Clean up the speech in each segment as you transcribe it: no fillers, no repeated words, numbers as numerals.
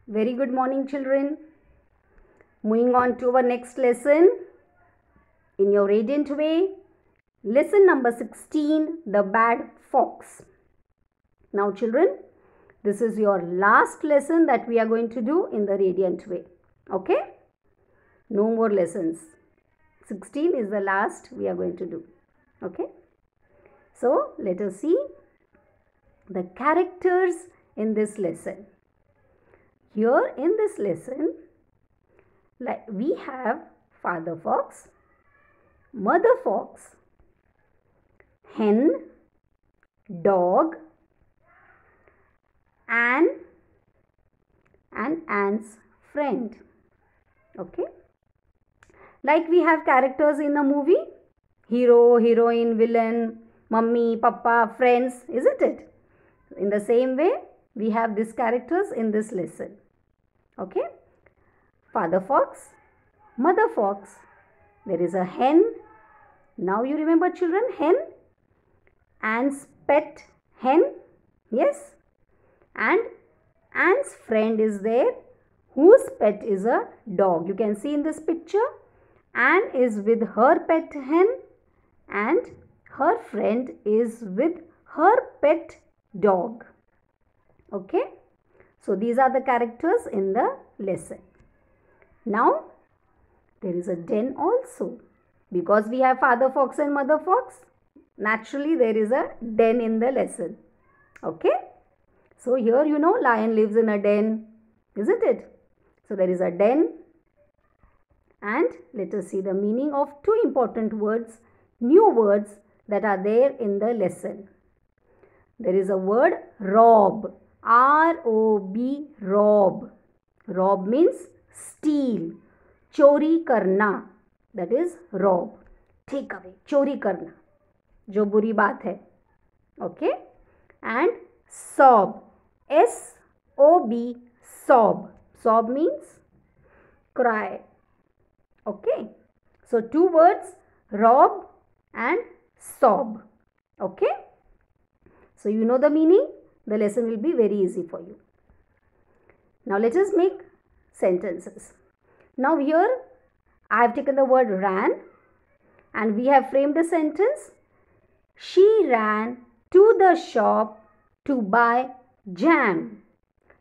Very good morning, children. Moving on to our next lesson in your radiant way. Lesson number 16, The Bad Fox. Now, children, this is your last lesson that we are going to do in the radiant way. Okay? No more lessons. 16 is the last we are going to do. Okay? So, let us see the characters in this lesson. Here in this lesson, we have Father Fox, Mother Fox, Hen, Dog, Anne and Anne's friend. Okay? Like we have characters in a movie, hero, heroine, villain, mummy, papa, friends, isn't it? In the same way, we have these characters in this lesson. Okay? Father Fox, Mother Fox, there is a hen. Now you remember, children, hen? Anne's pet hen. Yes? And Anne's friend is there, whose pet is a dog. You can see in this picture, Anne is with her pet hen and her friend is with her pet dog. Okay? So these are the characters in the lesson. Now, there is a den also. Because we have Father Fox and Mother Fox, naturally there is a den in the lesson. Okay? So here you know lion lives in a den, isn't it? So there is a den. And let us see the meaning of two important words, new words that are there in the lesson. There is a word rob, R-O-B, rob. Rob means steal, chori karna, that is rob, take away, chori karna, jo buri baat hai. Okay? And sob, S-O-B, sob. Sob means cry. Okay? So two words, rob and sob. Okay? So you know the meaning. The lesson will be very easy for you. Now let us make sentences. Now here I have taken the word ran and we have framed a sentence. She ran to the shop to buy jam.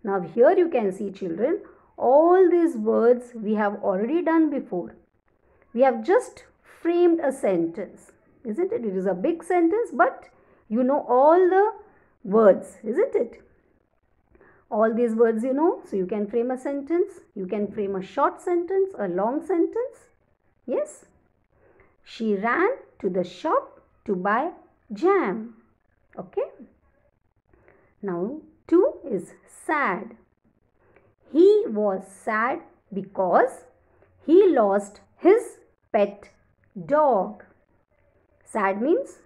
Now here you can see, children, all these words we have already done before. We have just framed a sentence, isn't it? It is a big sentence, but you know all the words, isn't it? All these words you know, so you can frame a sentence. You can frame a short sentence, a long sentence. Yes? She ran to the shop to buy jam. Okay? Now, 2 is sad. He was sad because he lost his pet dog. Sad means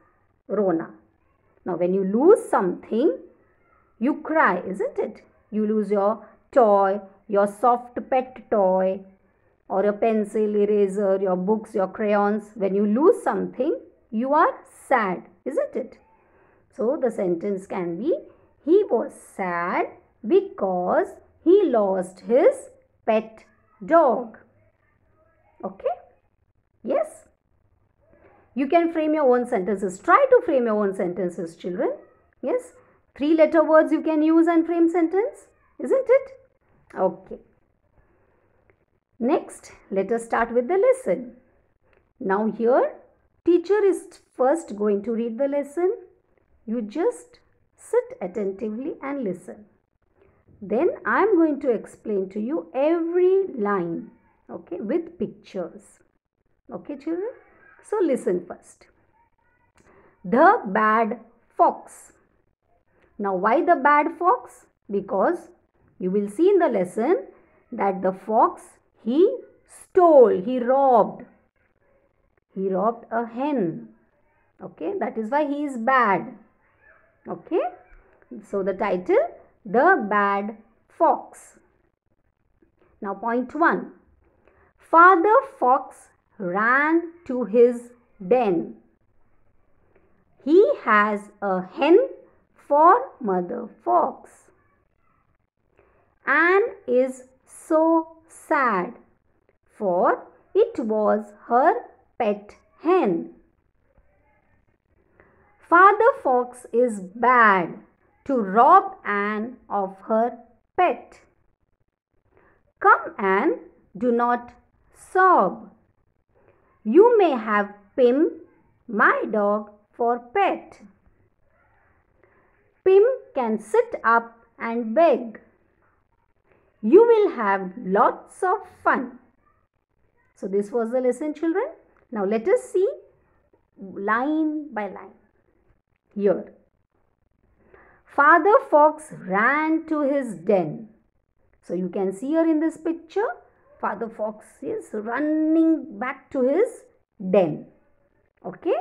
rona. Now, when you lose something, you cry, isn't it? You lose your toy, your soft pet toy, or your pencil, eraser, your books, your crayons. When you lose something, you are sad, isn't it? So, the sentence can be, he was sad because he lost his pet dog. Okay? Yes? You can frame your own sentences. Try to frame your own sentences, children. Yes? 3-letter words you can use and frame sentence, isn't it? Okay. Next, let us start with the lesson. Now here, teacher is first going to read the lesson. You just sit attentively and listen. Then I am going to explain to you every line, okay, with pictures. Okay, children? So listen first. The bad fox. Now why the bad fox? Because you will see in the lesson that the fox, he stole, he robbed. He robbed a hen. Okay, that is why he is bad. Okay, so the title, The Bad Fox. Now point 1. Father Fox ran to his den. He has a hen for Mother Fox. Anne is so sad, for it was her pet hen. Father Fox is bad to rob Anne of her pet. Come, Anne, do not sob. You may have Pim, my dog, for pet. Pim can sit up and beg. You will have lots of fun. So this was the lesson, children. Now let us see line by line. Here, Father Fox ran to his den. So you can see here in this picture, Father Fox is running back to his den. Okay.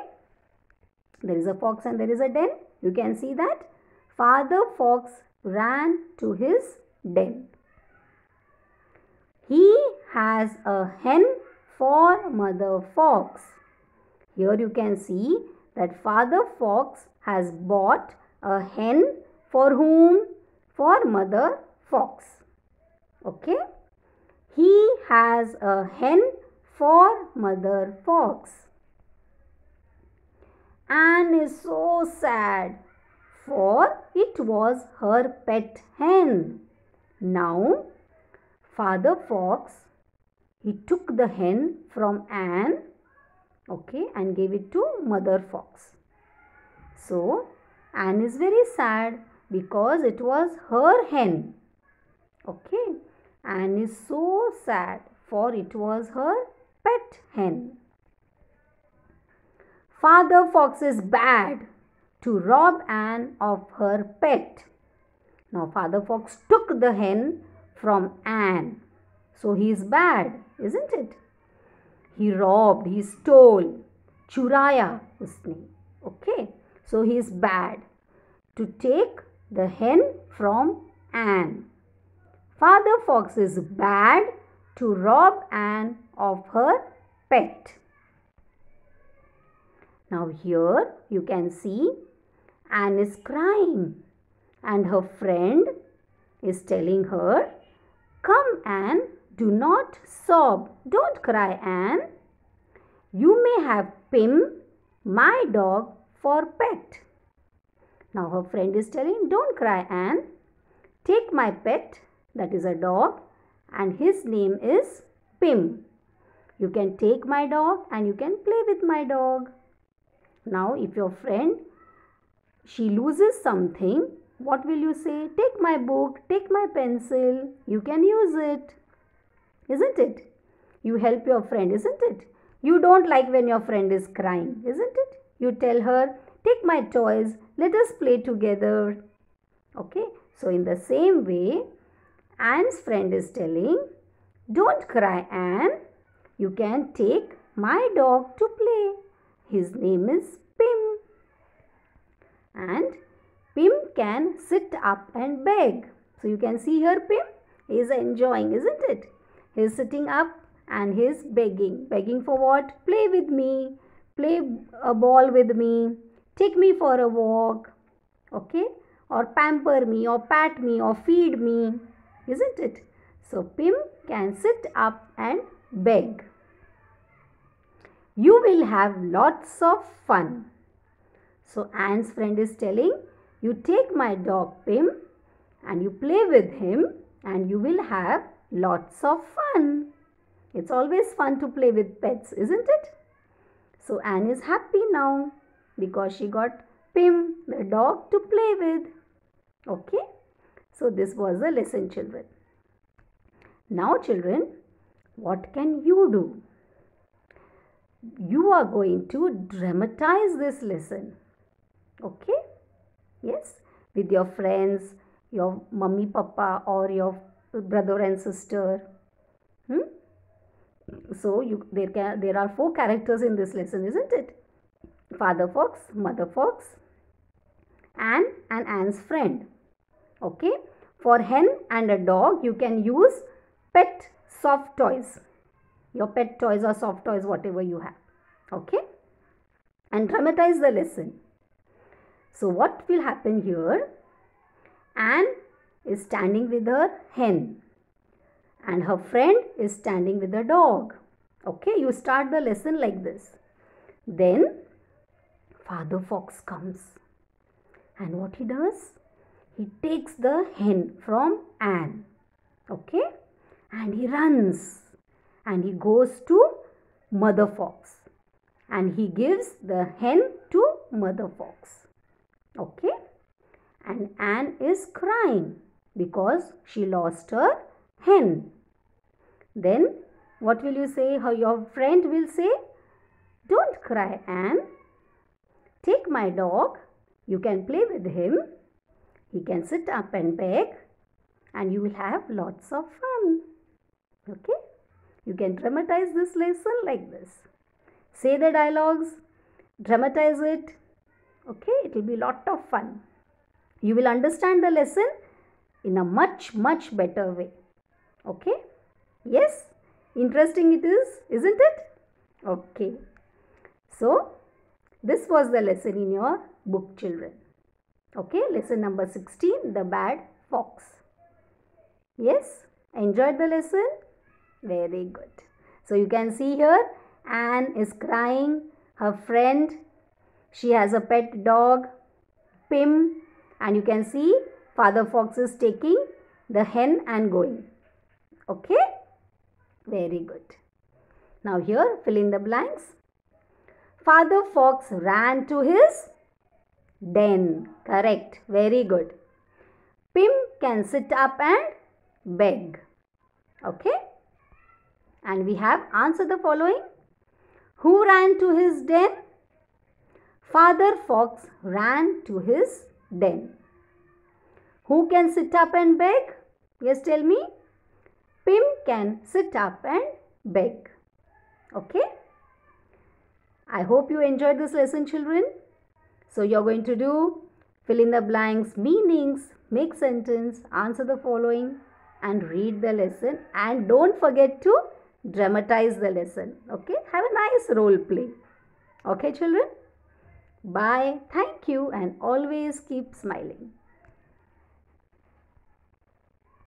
There is a fox and there is a den. You can see that. Father Fox ran to his den. He has a hen for Mother Fox. Here you can see that Father Fox has bought a hen for whom? For Mother Fox. Okay. He has a hen for Mother Fox. Anne is so sad, for it was her pet hen. Now, Father Fox, he took the hen from Anne, okay, and gave it to Mother Fox. So, Anne is very sad because it was her hen. Okay, Anne is so sad for it was her pet hen. Father Fox is bad to rob Anne of her pet. Now, Father Fox took the hen from Anne. So, he is bad, isn't it? He robbed, he stole. Churaya usne. Okay. So, he is bad to take the hen from Anne. Father Fox is bad to rob Anne of her pet. Now here you can see Anne is crying and her friend is telling her, "Come, Anne, do not sob. Don't cry, Anne. You may have Pim, my dog, for pet." Now her friend is telling, "Don't cry, Anne. Take my pet, that is a dog, and his name is Pim. You can take my dog and you can play with my dog." Now, if your friend, she loses something, what will you say? "Take my book, take my pencil, you can use it." Isn't it? You help your friend, isn't it? You don't like when your friend is crying, isn't it? You tell her, "Take my toys, let us play together." Okay, so in the same way, Anne's friend is telling, "Don't cry, Anne. You can take my dog to play. His name is Pim. And Pim can sit up and beg." So you can see here Pim is enjoying, isn't it? He is sitting up and he is begging. Begging for what? "Play with me. Play a ball with me. Take me for a walk." Okay? Or pamper me or pat me or feed me. Isn't it? So Pim can sit up and beg. You will have lots of fun. So Anne's friend is telling, you take my dog Pim and you play with him and you will have lots of fun. It's always fun to play with pets, isn't it? So Anne is happy now because she got Pim, the dog, to play with. Okay. So this was the lesson, children. Now, children, what can you do? You are going to dramatize this lesson. Okay? Yes, with your friends, your mummy, papa, or your brother and sister. So there are 4 characters in this lesson, isn't it? Father Fox, Mother Fox, Anne and Anne's friend. Okay? For hen and a dog, you can use pet soft toys. Your pet toys or soft toys, whatever you have. Okay? And dramatize the lesson. So what will happen here? Anne is standing with her hen and her friend is standing with a dog. Okay, you start the lesson like this. Then Father Fox comes and what he does? He takes the hen from Anne. Okay, and he runs and he goes to Mother Fox and he gives the hen to Mother Fox. Okay, and Anne is crying because she lost her hen. Then what will you say? Your friend will say, "Don't cry, Anne. Take my dog. You can play with him. He can sit up and beg and you will have lots of fun." Okay? You can dramatize this lesson like this. Say the dialogues, dramatize it. Okay? It will be lot of fun. You will understand the lesson in a much better way. Okay? Yes? Interesting it is, isn't it? Okay. So, this was the lesson in your book, children. Okay, lesson number 16, The Bad Fox. Yes, enjoyed the lesson? Very good. So you can see here, Anne is crying. Her friend, she has a pet dog, Pim. And you can see Father Fox is taking the hen and going. Okay, very good. Now here, fill in the blanks. Father Fox ran to his den. Correct. Very good. Pim can sit up and beg. Okay. And we have answer the following. Who ran to his den? Father Fox ran to his den. Who can sit up and beg? Yes, tell me. Pim can sit up and beg. Okay. I hope you enjoyed this lesson, children. So you're going to do fill in the blanks, meanings, make sentence, answer the following and read the lesson. And don't forget to dramatize the lesson. Okay. Have a nice role play. Okay, children. Bye. Thank you and always keep smiling.